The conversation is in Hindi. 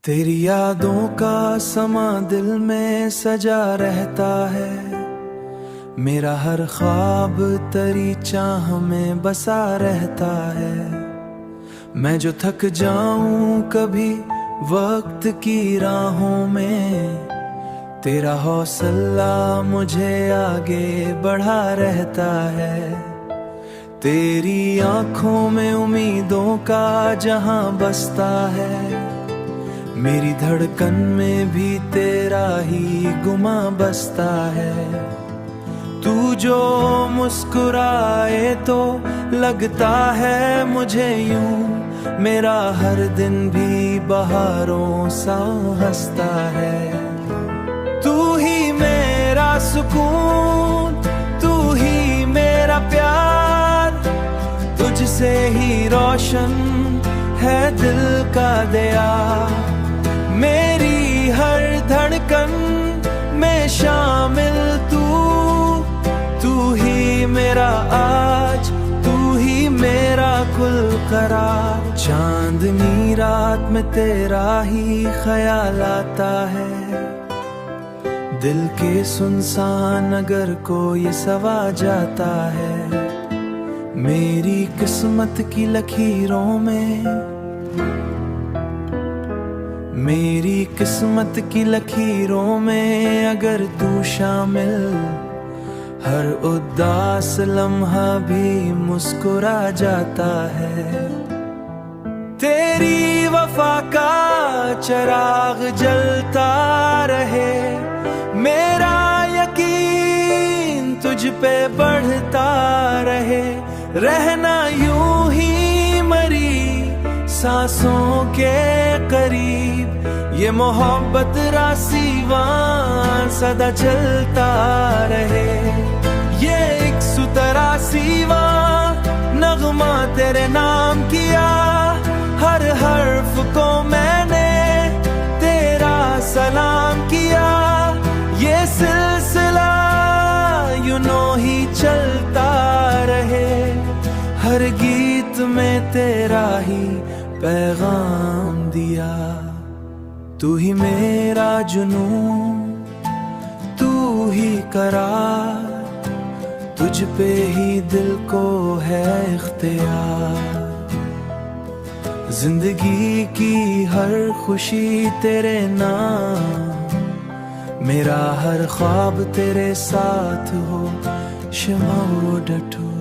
तेरी यादों का समा दिल में सजा रहता है। मेरा हर ख्वाब तेरी चाह में बसा रहता है। मैं जो थक जाऊं कभी वक्त की राहों में, तेरा हौसला मुझे आगे बढ़ा रहता है। तेरी आंखों में उम्मीदों का जहां बसता है, मेरी धड़कन में भी तेरा ही गुमा बसता है। तू जो मुस्कुराए तो लगता है मुझे यूं, मेरा हर दिन भी बहारों सा हंसता है। तू ही मेरा सुकून, तू ही मेरा प्यार, तुझसे ही रोशन है दिल का दिया। मेरी हर धड़कन में शामिल तू, तू ही मेरा आज, तू ही मेरा कुल करार। चांदनी रात में तेरा ही ख्याल आता है, दिल के सुनसान अगर को ये सवा जाता है। मेरी किस्मत की लकीरों में, मेरी किस्मत की लकीरों में अगर तू शामिल, हर उदास लम्हा भी मुस्कुरा जाता है। तेरी वफा का चिराग जलता रहे, मेरा यकीन तुझ पे बढ़ता रहे। रहना यूं ही मरी सांसों के करीब, ये मोहब्बत रासीवां सदा चलता रहे। ये एक सुतरा सीवा नगमा तेरे नाम किया, हर हर्फ को मैंने तेरा सलाम किया। ये सिलसिला यूं नो ही चलता रहे, हर गीत में तेरा ही पैगाम दिया। तू ही मेरा जुनून, तू ही करार, तुझ पे ही दिल को है इख्तियार। जिंदगी की हर खुशी तेरे नाम, मेरा हर ख्वाब तेरे साथ हो, शमा डटो।